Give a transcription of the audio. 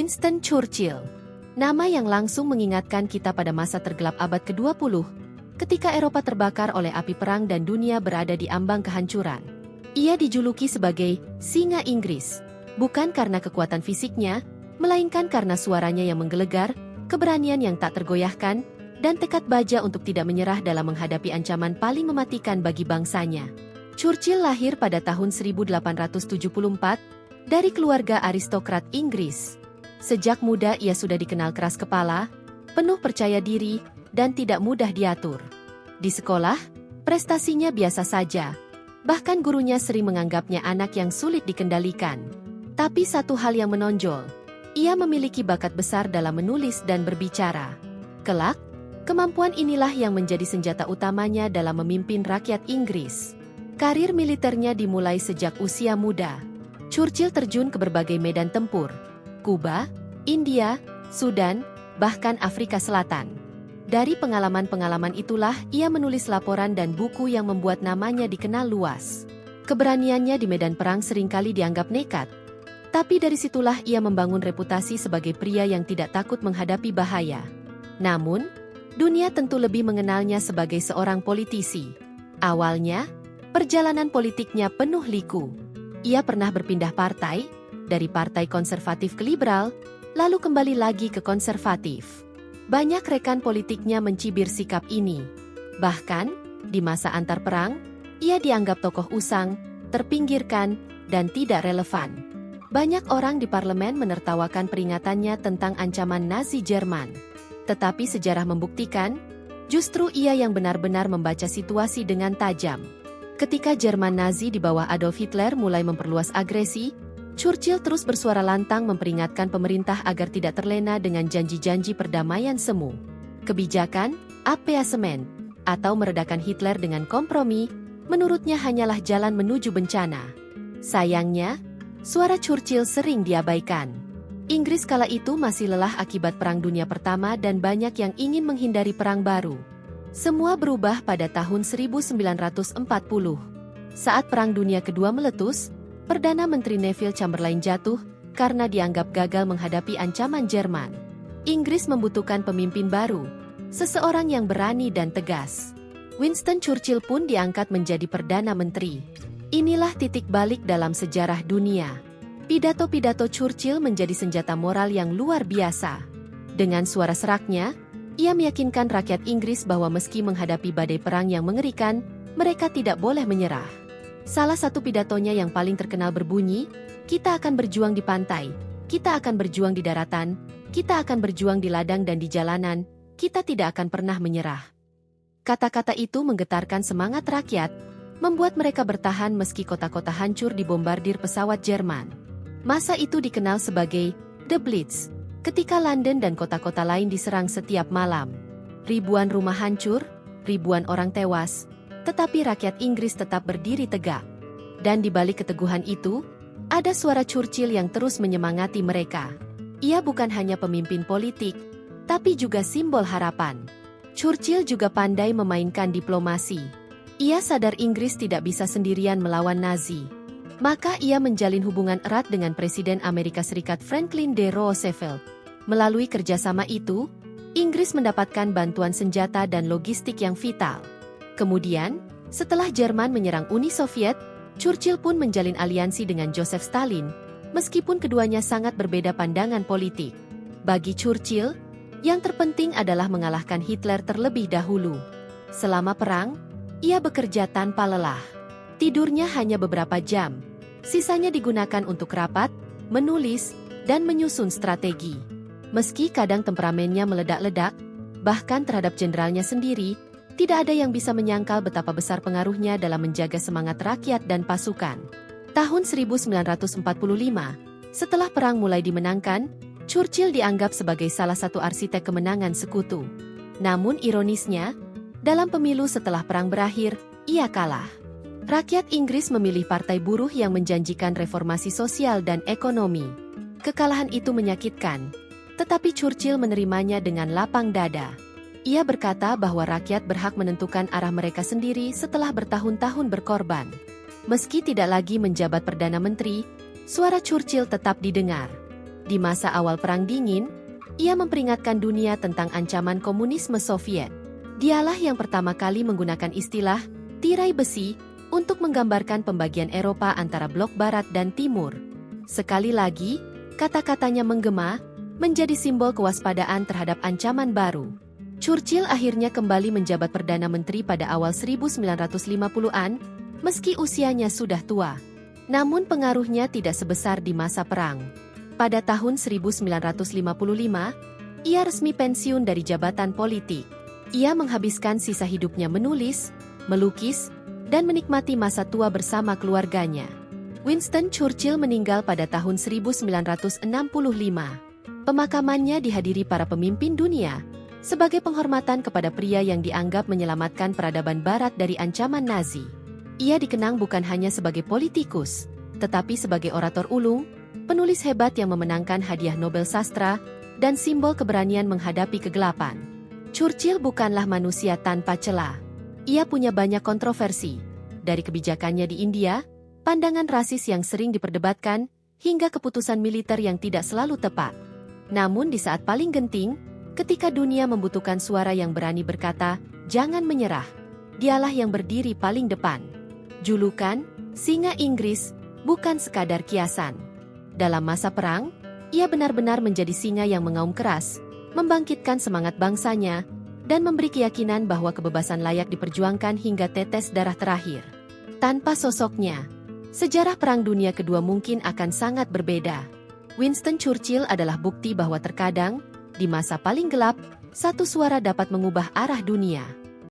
Winston Churchill. Nama yang langsung mengingatkan kita pada masa tergelap abad ke-20, ketika Eropa terbakar oleh api perang dan dunia berada di ambang kehancuran. Ia dijuluki sebagai Singa Inggris, bukan karena kekuatan fisiknya, melainkan karena suaranya yang menggelegar, keberanian yang tak tergoyahkan, dan tekad baja untuk tidak menyerah dalam menghadapi ancaman paling mematikan bagi bangsanya. Churchill lahir pada tahun 1874, dari keluarga aristokrat Inggris. Sejak muda ia sudah dikenal keras kepala, penuh percaya diri, dan tidak mudah diatur. Di sekolah, prestasinya biasa saja. Bahkan gurunya sering menganggapnya anak yang sulit dikendalikan. Tapi satu hal yang menonjol, ia memiliki bakat besar dalam menulis dan berbicara. Kelak, kemampuan inilah yang menjadi senjata utamanya dalam memimpin rakyat Inggris. Karir militernya dimulai sejak usia muda. Churchill terjun ke berbagai medan tempur, Kuba, India, Sudan, bahkan Afrika Selatan. Dari pengalaman-pengalaman itulah ia menulis laporan dan buku yang membuat namanya dikenal luas. Keberaniannya di medan perang seringkali dianggap nekat, tapi dari situlah ia membangun reputasi sebagai pria yang tidak takut menghadapi bahaya. Namun, dunia tentu lebih mengenalnya sebagai seorang politisi. Awalnya, perjalanan politiknya penuh liku. Ia pernah berpindah partai, dari partai konservatif ke liberal, lalu kembali lagi ke konservatif. Banyak rekan politiknya mencibir sikap ini. Bahkan, di masa antar perang, ia dianggap tokoh usang, terpinggirkan, dan tidak relevan. Banyak orang di parlemen menertawakan peringatannya tentang ancaman Nazi Jerman. Tetapi sejarah membuktikan, justru ia yang benar-benar membaca situasi dengan tajam. Ketika Jerman Nazi di bawah Adolf Hitler mulai memperluas agresi, Churchill terus bersuara lantang memperingatkan pemerintah agar tidak terlena dengan janji-janji perdamaian semu. Kebijakan, appeasement, atau meredakan Hitler dengan kompromi, menurutnya hanyalah jalan menuju bencana. Sayangnya, suara Churchill sering diabaikan. Inggris kala itu masih lelah akibat Perang Dunia Pertama dan banyak yang ingin menghindari perang baru. Semua berubah pada tahun 1940. Saat Perang Dunia Kedua meletus, Perdana Menteri Neville Chamberlain jatuh karena dianggap gagal menghadapi ancaman Jerman. Inggris membutuhkan pemimpin baru, seseorang yang berani dan tegas. Winston Churchill pun diangkat menjadi Perdana Menteri. Inilah titik balik dalam sejarah dunia. Pidato-pidato Churchill menjadi senjata moral yang luar biasa. Dengan suara seraknya, ia meyakinkan rakyat Inggris bahwa meski menghadapi badai perang yang mengerikan, mereka tidak boleh menyerah. Salah satu pidatonya yang paling terkenal berbunyi, "Kita akan berjuang di pantai, kita akan berjuang di daratan, kita akan berjuang di ladang dan di jalanan, kita tidak akan pernah menyerah." Kata-kata itu menggetarkan semangat rakyat, membuat mereka bertahan meski kota-kota hancur dibombardir pesawat Jerman. Masa itu dikenal sebagai The Blitz. Ketika London dan kota-kota lain diserang setiap malam, ribuan rumah hancur, ribuan orang tewas, tetapi rakyat Inggris tetap berdiri tegak. Dan di balik keteguhan itu, ada suara Churchill yang terus menyemangati mereka. Ia bukan hanya pemimpin politik, tapi juga simbol harapan. Churchill juga pandai memainkan diplomasi. Ia sadar Inggris tidak bisa sendirian melawan Nazi. Maka ia menjalin hubungan erat dengan Presiden Amerika Serikat Franklin D. Roosevelt. Melalui kerjasama itu, Inggris mendapatkan bantuan senjata dan logistik yang vital. Kemudian, setelah Jerman menyerang Uni Soviet, Churchill pun menjalin aliansi dengan Joseph Stalin, meskipun keduanya sangat berbeda pandangan politik. Bagi Churchill, yang terpenting adalah mengalahkan Hitler terlebih dahulu. Selama perang, ia bekerja tanpa lelah. Tidurnya hanya beberapa jam. Sisanya digunakan untuk rapat, menulis, dan menyusun strategi. Meski kadang temperamennya meledak-ledak, bahkan terhadap jenderalnya sendiri, tidak ada yang bisa menyangkal betapa besar pengaruhnya dalam menjaga semangat rakyat dan pasukan. Tahun 1945, setelah perang mulai dimenangkan, Churchill dianggap sebagai salah satu arsitek kemenangan sekutu. Namun ironisnya, dalam pemilu setelah perang berakhir, ia kalah. Rakyat Inggris memilih partai buruh yang menjanjikan reformasi sosial dan ekonomi. Kekalahan itu menyakitkan, tetapi Churchill menerimanya dengan lapang dada. Ia berkata bahwa rakyat berhak menentukan arah mereka sendiri setelah bertahun-tahun berkorban. Meski tidak lagi menjabat Perdana Menteri, suara Churchill tetap didengar. Di masa awal Perang Dingin, ia memperingatkan dunia tentang ancaman komunisme Soviet. Dialah yang pertama kali menggunakan istilah tirai besi untuk menggambarkan pembagian Eropa antara blok barat dan timur. Sekali lagi, kata-katanya menggema, menjadi simbol kewaspadaan terhadap ancaman baru. Churchill akhirnya kembali menjabat Perdana Menteri pada awal 1950-an, meski usianya sudah tua. Namun pengaruhnya tidak sebesar di masa perang. Pada tahun 1955, ia resmi pensiun dari jabatan politik. Ia menghabiskan sisa hidupnya menulis, melukis, dan menikmati masa tua bersama keluarganya. Winston Churchill meninggal pada tahun 1965. Pemakamannya dihadiri para pemimpin dunia, sebagai penghormatan kepada pria yang dianggap menyelamatkan peradaban Barat dari ancaman Nazi. Ia dikenang bukan hanya sebagai politikus, tetapi sebagai orator ulung, penulis hebat yang memenangkan hadiah Nobel Sastra, dan simbol keberanian menghadapi kegelapan. Churchill bukanlah manusia tanpa celah. Ia punya banyak kontroversi, dari kebijakannya di India, pandangan rasis yang sering diperdebatkan, hingga keputusan militer yang tidak selalu tepat. Namun di saat paling genting, ketika dunia membutuhkan suara yang berani berkata, "Jangan menyerah," dialah yang berdiri paling depan. Julukan, Singa Inggris, bukan sekadar kiasan. Dalam masa perang, ia benar-benar menjadi singa yang mengaum keras, membangkitkan semangat bangsanya, dan memberi keyakinan bahwa kebebasan layak diperjuangkan hingga tetes darah terakhir. Tanpa sosoknya, sejarah Perang Dunia Kedua mungkin akan sangat berbeda. Winston Churchill adalah bukti bahwa terkadang, di masa paling gelap, satu suara dapat mengubah arah dunia.